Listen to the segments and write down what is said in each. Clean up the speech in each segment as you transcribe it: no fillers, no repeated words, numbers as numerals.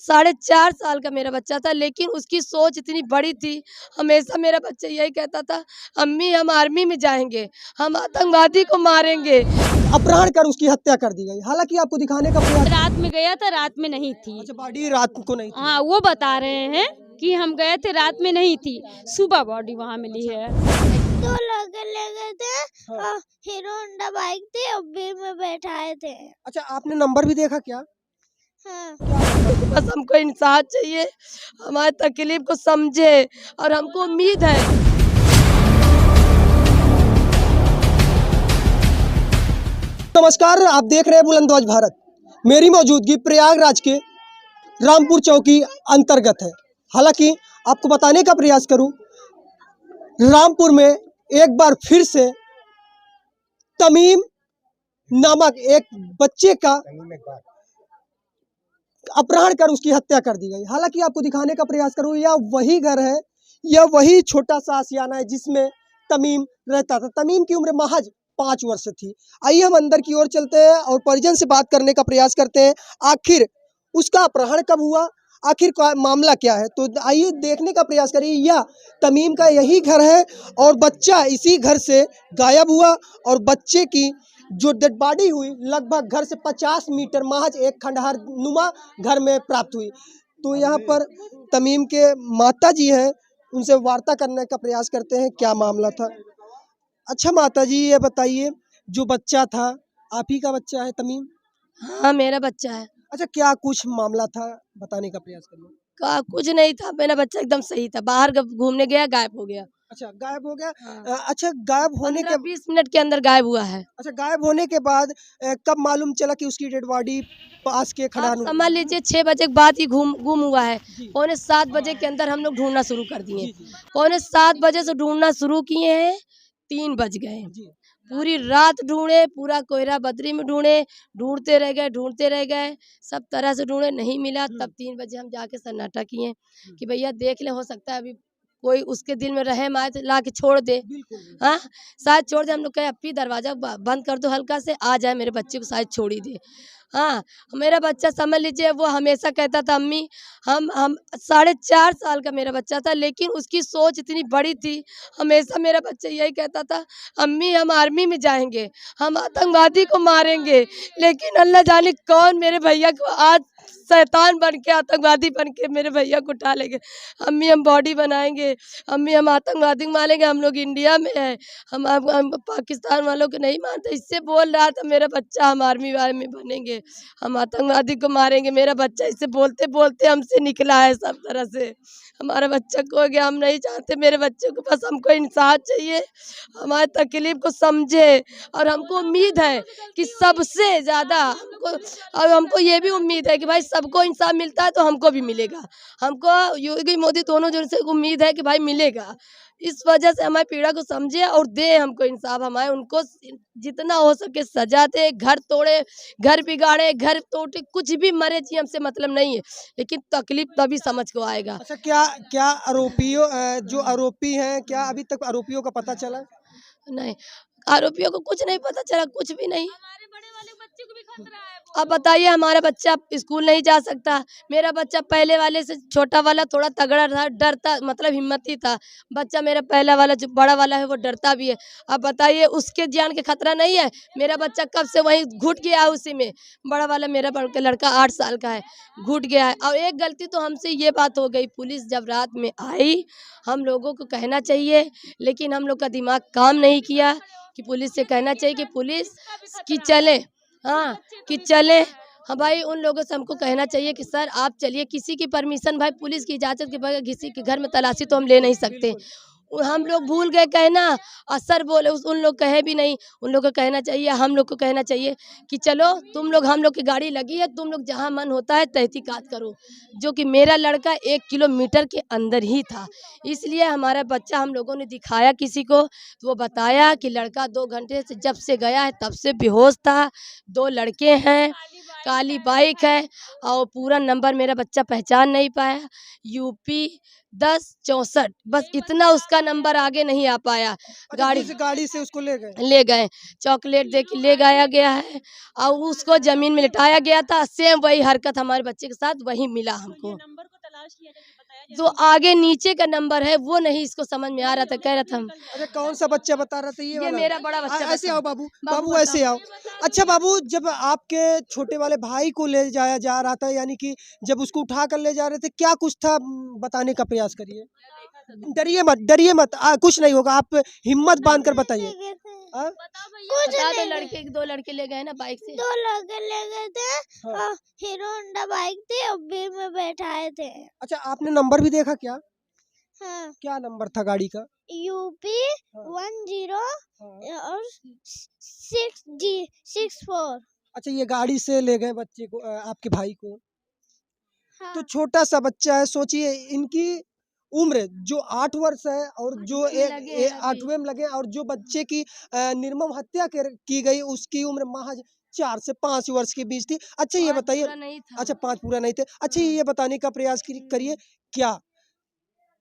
4.5 साल का मेरा बच्चा था, लेकिन उसकी सोच इतनी बड़ी थी। हमेशा मेरा बच्चा यही कहता था, अम्मी हम आर्मी में जाएंगे, हम आतंकवादी को मारेंगे। अपहरण कर उसकी हत्या कर दी गई। हालांकि आपको दिखाने का प्रयास। रात में गया था, रात में नहीं थी। अच्छा, बॉडी रात को नहीं थी। हाँ, वो बता रहे हैं कि हम गए थे, रात में नहीं थी, सुबह बॉडी वहाँ मिली है। तो लगे थे हाँ। हीरो होंडा बाइक थी, अब्बी में बैठाए थे। अच्छा, आपने नंबर भी देखा क्या? हाँ। बस हमको इंसाफ चाहिए, हमारे तकलीफ को समझे और हमको उम्मीद है। नमस्कार, आप देख रहे हैं बुलंदबाज भारत। मेरी मौजूदगी प्रयागराज के रामपुर चौकी अंतर्गत है। हालांकि आपको बताने का प्रयास करूं, रामपुर में एक बार फिर से तमीम नामक एक बच्चे का अपहरण कर उसकी हत्या कर दी गई। हालांकि आपको दिखाने का प्रयास करूं, यह वही घर है, यह वही छोटा सा आशियाना है जिसमें तमीम रहता था। तमीम की उम्र महज 5 वर्ष थी। आइए हम अंदर की ओर चलते हैं और परिजन से बात करने का प्रयास करते हैं। आखिर उसका अपहरण कब हुआ, आखिर का मामला क्या है, तो आइए देखने का प्रयास करिए। यह तमीम का यही घर है और बच्चा इसी घर से गायब हुआ और बच्चे की जो डेड बॉडी हुई लगभग घर से 50 मीटर महज एक खंडहर नुमा घर में प्राप्त हुई। तो यहाँ पर तमीम के माता जी हैं, उनसे वार्ता करने का प्रयास करते हैं क्या मामला था। अच्छा माता जी, ये बताइए, जो बच्चा था आप ही का बच्चा है तमीम? हाँ, मेरा बच्चा है। अच्छा, क्या कुछ मामला था, बताने का प्रयास करिए। का कुछ नहीं था, मेरा बच्चा एकदम सही था, बाहर घूमने गया, गायब हो गया। अच्छा, गायब हो गया। हाँ। अच्छा, गायब होने के 15-20 मिनट के अंदर गायब हुआ है। अच्छा, गायब होने के बाद कब मालूम चला कि उसकी डेड बॉडी पास के आप खंडहर में? समझ लीजिए 6 बजे के बाद ही गुम हुआ है। जी। 6:45 के अंदर हम लोग ढूंढना शुरू कर दिए। जी जी 7:45 से ढूंढना शुरू किए हैं, 3 बज गए। जी। पूरी रात ढूंढे, पूरा कोयरा बद्री में ढूंढे, ढूंढते रह गए, सब तरह से ढूंढे, नहीं मिला। तब 3 बजे हम जाके सन्नाटा किए कि भैया देख ले, हो सकता है अभी कोई उसके दिल में रहम आए तो ला के छोड़ दे। बिल्कुल। हाँ, शायद छोड़ दे। हम लोग कहे अप्पी दरवाजा बंद कर दो हल्का से, आ जाए मेरे बच्चे को, शायद छोड़ ही दे। हाँ, मेरा बच्चा समझ लीजिए, वो हमेशा कहता था अम्मी हम 4.5 साल का मेरा बच्चा था, लेकिन उसकी सोच इतनी बड़ी थी। हमेशा मेरा बच्चा यही कहता था, अम्मी हम आर्मी में जाएंगे, हम आतंकवादी को मारेंगे। लेकिन अल्लाह जाने कौन मेरे भैया को आज शैतान बन के, आतंकवादी बन के मेरे भैया को उठा लेंगे। अम्मी हम बॉडी बनाएंगे, अम्मी हम आतंकवादी को मारेंगे, हम लोग इंडिया में है, हम पाकिस्तान वालों को नहीं मानते। इससे बोल रहा था मेरा बच्चा, हम आर्मी में बनेंगे, हम आतंकवादी को मारेंगे। मेरा बच्चा इससे बोलते बोलते हमसे निकला है, सब तरह से हमारा बच्चा खो गया। हम नहीं चाहते मेरे बच्चे को, बस हमको इंसाफ चाहिए, हमारे तकलीफ को समझे और हमको उम्मीद है कि सबसे ज़्यादा हमको ये भी उम्मीद है कि भाई सबको इंसाफ मिलता है तो हमको भी मिलेगा। हमको योगी मोदी दोनों जन से उम्मीद है कि भाई मिलेगा। इस वजह से हमारी पीड़ा को समझे और दे हमको इंसाफ। हमारे उनको जितना हो सके सजा दे। घर तोड़े, घर बिगाड़े, घर तोड़े, कुछ भी मरे जी, हमसे मतलब नहीं है, लेकिन तकलीफ तभी समझ को आएगा। अच्छा, क्या क्या आरोपियों जो आरोपी हैं, क्या अभी तक आरोपियों का पता चला? नहीं, आरोपियों को कुछ नहीं पता चला, कुछ भी नहीं। हमारे बड़े वाले बच्चे को भी खतरा है। अब बताइए, हमारा बच्चा स्कूल नहीं जा सकता। मेरा बच्चा पहले वाले से, छोटा वाला थोड़ा तगड़ा था, डरता, मतलब हिम्मती था। बच्चा मेरा पहला वाला जो बड़ा वाला है वो डरता भी है। अब बताइए, उसके जान के खतरा नहीं है? मेरा बच्चा कब से वहीं घुट गया है उसी में। बड़ा वाला मेरा लड़का 8 साल का है, घुट गया है। और एक गलती तो हमसे ये बात हो गई, पुलिस जब रात में आई, हम लोगों को कहना चाहिए, लेकिन हम लोग का दिमाग काम नहीं किया कि पुलिस से कहना चाहिए कि पुलिस की चले। हाँ, कि चले। हाँ भाई, उन लोगों से हमको कहना चाहिए कि सर आप चलिए, किसी की परमिशन, भाई पुलिस की इजाज़त के बगैर किसी के घर में तलाशी तो हम ले नहीं सकते। हम लोग भूल गए कहना, और सर बोले, उन लोग कहे भी नहीं। उन लोग को कहना चाहिए, हम लोग को कहना चाहिए कि चलो तुम लोग, हम लोग की गाड़ी लगी है, तुम लोग जहाँ मन होता है तहकीकात करो। जो कि मेरा लड़का 1 किलोमीटर के अंदर ही था, इसलिए हमारा बच्चा, हम लोगों ने दिखाया किसी को, तो वो बताया कि लड़का 2 घंटे से जब से गया है तब से बेहोश था। 2 लड़के हैं, काली बाइक है और पूरा नंबर मेरा बच्चा पहचान नहीं पाया, यूपी 1064, बस इतना उसका नंबर आगे नहीं आ पाया। अच्छा, गाड़ी जिस गाड़ी से उसको ले गए, चॉकलेट दे के ले गाया गया है और उसको जमीन में लिटाया गया था। सेम वही हरकत हमारे बच्चे के साथ वही मिला हमको। जो आगे नीचे का नंबर है वो नहीं इसको समझ में आ रहा था, कह रहा था हम अच्छा, कौन सा बच्चा बता रहा था ये ये वाला? मेरा बड़ा बच्चा ऐसे बता। आओ बाबू, बाबू बाबू ऐसे आओ। अच्छा बाबू, जब आपके छोटे वाले भाई को ले जाया जा रहा था, यानी कि जब उसको उठा कर ले जा रहे थे, क्या कुछ था बताने का प्रयास करिए। डरिए मत, डरिए मत, कुछ नहीं होगा, आप हिम्मत बांध कर बताइए। ले गए थे। हाँ? कुछ बता दो, नहीं लड़के 2 लड़के ले गए ना बाइक से। 2 लड़के ले गए थे हाँ। और हीरो होंडा बाइक थी और बी में बैठाए थे। अच्छा, आपने नंबर भी देखा क्या? हाँ, क्या नंबर था गाड़ी का? यूपी हाँ। 10 हाँ। और 6G64। अच्छा, ये गाड़ी से ले गए बच्चे को, आपके भाई को। हाँ, तो छोटा सा बच्चा है, सोचिए इनकी उम्र जो 8 वर्ष है और जो में लगे हैं अभी। 8वें में लगे, और जो बच्चे की निर्मम हत्या की गई उसकी उम्र महज 4 से 5 वर्ष के बीच थी। अच्छा ये 5 बताइए, पूरा नहीं था। अच्छा 5 पूरा नहीं थे। अच्छा ये बताने का प्रयास करिए, क्या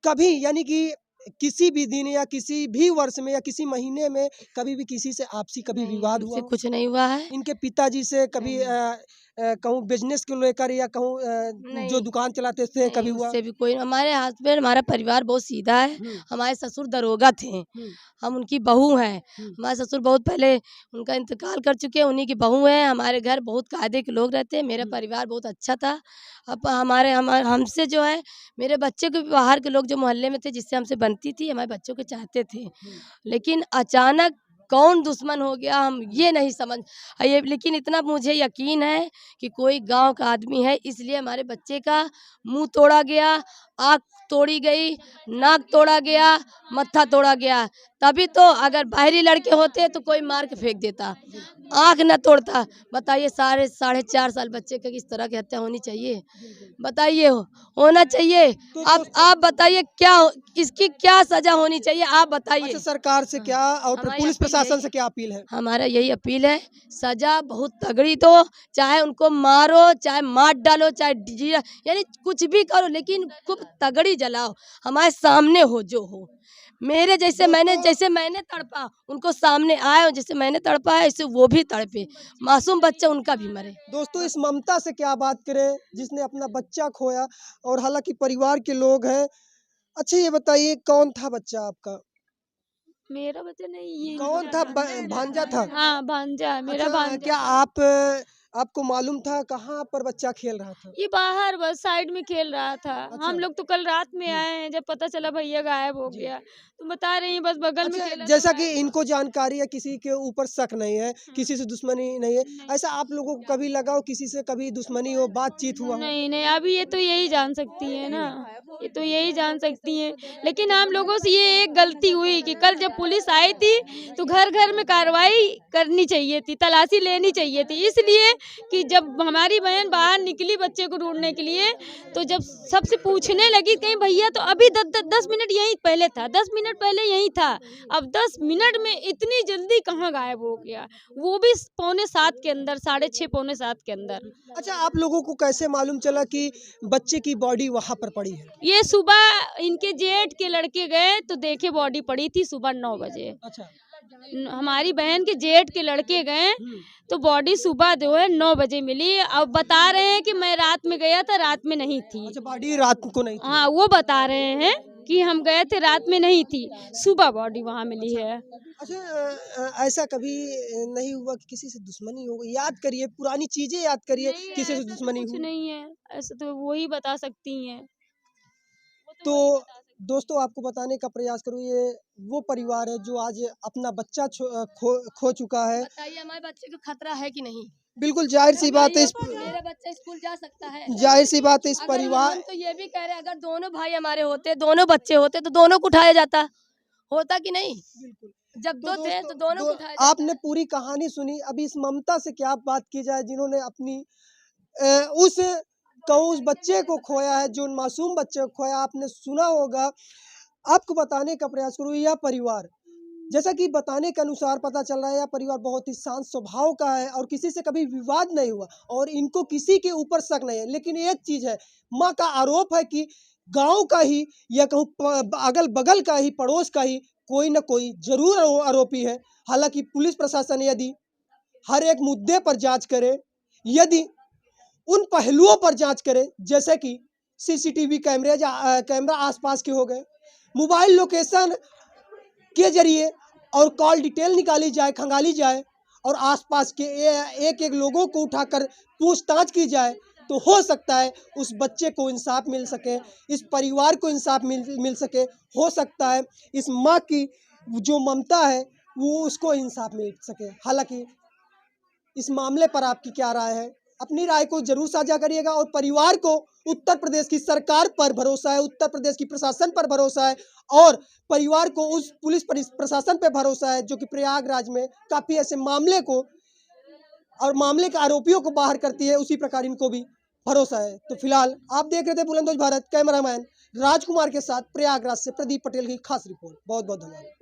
कभी यानी कि किसी भी दिन या किसी भी वर्ष में या किसी महीने में कभी भी किसी से आपसी कभी नहीं, विवाद हुआ हमसे हो? कुछ नहीं हुआ है। इनके पिताजी से कभी कहूँ बिजनेस को लेकर या कहूँ जो नहीं, दुकान चलाते थे कभी नहीं हुआ? उससे भी कोई हमारे हस्बैंड, हमारा परिवार बहुत सीधा है। हुँ, हमारे ससुर दरोगा थे, हुँ, हम उनकी बहू हैं। हुँ। हमारे ससुर बहुत पहले उनका इंतकाल कर चुके हैं, उन्हीं की बहू हैं। हमारे घर बहुत कायदे के लोग रहते हैं, मेरा हुँ। परिवार बहुत अच्छा था। अब हमसे जो है मेरे बच्चे को भी बाहर के लोग जो मोहल्ले में थे जिससे हमसे बनती थी, हमारे बच्चों को चाहते थे। लेकिन अचानक कौन दुश्मन हो गया हम ये नहीं समझ ये, लेकिन इतना मुझे यकीन है कि कोई गांव का आदमी है, इसलिए हमारे बच्चे का मुंह तोड़ा गया, आँख तोड़ी गई, नाक तोड़ा गया, मत्था तोड़ा गया। तभी तो अगर बाहरी लड़के होते तो कोई मार के फेंक देता, आँख न तोड़ता। बताइए, साढ़े 4 साल बच्चे का किस तरह की हत्या होनी चाहिए? बताइए, होना चाहिए। तो आप बताइए इसकी क्या सजा होनी चाहिए, आप बताइए। अच्छा, सरकार से क्या और हमारी पुलिस अपील प्रशासन यही से क्या अपील है? हमारा यही अपील है, सजा बहुत तगड़ी दो, चाहे उनको मारो, चाहे मार डालो, चाहे यानी कुछ भी करो, लेकिन खूब तगड़ी जलाओ, हमारे सामने हो जो हो। मेरे जैसे मैंने तड़पा, उनको सामने आए, और जैसे मैंने तड़पा है ऐसे वो भी तड़पे, मासूम बच्चा उनका भी मरे। दोस्तों, इस ममता से क्या बात करें जिसने अपना बच्चा खोया, और हालांकि परिवार के लोग हैं। अच्छा ये बताइए, कौन था बच्चा आपका? मेरा बच्चा नहीं, ये कौन था? भांजा था? हाँ, भांजा है, मेरा अच्छा, भांजा। क्या आपको मालूम था कहाँ पर बच्चा खेल रहा था? ये बाहर बस साइड में खेल रहा था। अच्छा। हम लोग तो कल रात में आए हैं, जब पता चला भैया गायब हो जी। गया, तो बता रही हैं बस बगल में अच्छा, खेला था, जैसा कि गायब हो इनको जानकारी है, किसी के ऊपर शक नहीं है, किसी से दुश्मनी नहीं है, नहीं। ऐसा आप लोगों को कभी लगा हो किसी से कभी दुश्मनी हो, बातचीत हुआ हो? नहीं, नहीं, अभी ये तो यही जान सकती हैं ना, ये तो यही जान सकती हैं। लेकिन हम लोगों से ये एक गलती हुई कि कल जब पुलिस आई थी, तो घर-घर में कार्रवाई करनी चाहिए थी, तलाशी लेनी चाहिए थी। इसलिए कि जब हमारी बहन बाहर निकली बच्चे को ढूँढने के लिए, तो जब सबसे पूछने लगी कहीं भैया, तो अभी 10 मिनट यहीं पहले था, 10 मिनट पहले यहीं था। अब 10 मिनट में इतनी जल्दी कहाँ गायब हो गया? वो भी पौने 7 के अंदर, 6:30 पौने 7 के अंदर। अच्छा, आप लोगों को कैसे मालूम चला कि बच्चे की बॉडी वहाँ पर पड़ी है? ये सुबह इनके जेठ के लड़के गए तो देखे बॉडी पड़ी थी सुबह 9 बजे। अच्छा। हमारी बहन के जेठ के लड़के गए तो बॉडी सुबह जो है 9 बजे मिली। अब बता रहे हैं कि मैं रात में गया था, रात में नहीं थी। अच्छा, बॉडी रात को नहीं थी? हाँ, वो बता रहे हैं कि हम गए थे, रात में नहीं थी, सुबह बॉडी वहाँ मिली है। अच्छा, ऐसा कभी नहीं हुआ कि किसी से दुश्मनी हो गई? याद करिए, पुरानी चीजें याद करिए, नहीं, किसी से ऐसा तो दुश्मनी कुछ हुई? नहीं है, ऐसा तो वही बता सकती हैं। तो दोस्तों, आपको बताने का प्रयास करूँ, ये वो परिवार है जो आज अपना बच्चा खो चुका है। बताइए, हमारे बच्चे को खतरा है कि नहीं? बिल्कुल जाहिर सी बात है, मेरा बच्चा स्कूल जा सकता है। जाहिर सी बात है, इस अगर परिवार हम तो ये भी कह रहे हैं, अगर दोनों भाई हमारे होते, दोनों बच्चे होते तो दोनों को उठाया जाता, होता कि नहीं? बिल्कुल। जब तो दो थे तो दोनों को उठाया आपने पूरी कहानी सुनी। अभी इस ममता से क्या बात की जाए जिन्होंने अपनी उस उस बच्चे को खोया है, जो मासूम बच्चे को खोया, आपने सुना होगा। आपको बताने का प्रयास करूँ, यह परिवार जैसा कि बताने के अनुसार पता चल रहा है यह परिवार बहुत ही शांत स्वभाव का है और किसी से कभी विवाद नहीं हुआ और इनको किसी के ऊपर शक नहीं है। लेकिन एक चीज़ है, माँ का आरोप है कि गांव का ही या कहूँ अगल बगल का ही, पड़ोस का ही कोई न कोई जरूर आरोपी है। हालांकि पुलिस प्रशासन यदि हर एक मुद्दे पर जांच करे, यदि उन पहलुओं पर जांच करे जैसे कि सीसीटीवी कैमरा आसपास के हो गए, मोबाइल लोकेशन के जरिए और कॉल डिटेल निकाली जाए, खंगाली जाए और आसपास के एक एक लोगों को उठाकर पूछताछ की जाए, तो हो सकता है उस बच्चे को इंसाफ मिल सके, इस परिवार को इंसाफ मिल सके। हो सकता है इस माँ की जो ममता है वो उसको इंसाफ मिल सके। हालांकि इस मामले पर आपकी क्या राय है? अपनी राय को जरूर साझा करिएगा। और परिवार को उत्तर प्रदेश की सरकार पर भरोसा है, उत्तर प्रदेश की प्रशासन पर भरोसा है और परिवार को उस पुलिस प्रशासन पर भरोसा है जो कि प्रयागराज में काफ़ी ऐसे मामले को और मामले के आरोपियों को बाहर करती है, उसी प्रकार इनको भी भरोसा है। तो फिलहाल आप देख रहे थे बुलंदोज भारत, कैमरामैन राजकुमार के साथ प्रयागराज से प्रदीप पटेल की खास रिपोर्ट। बहुत बहुत धन्यवाद।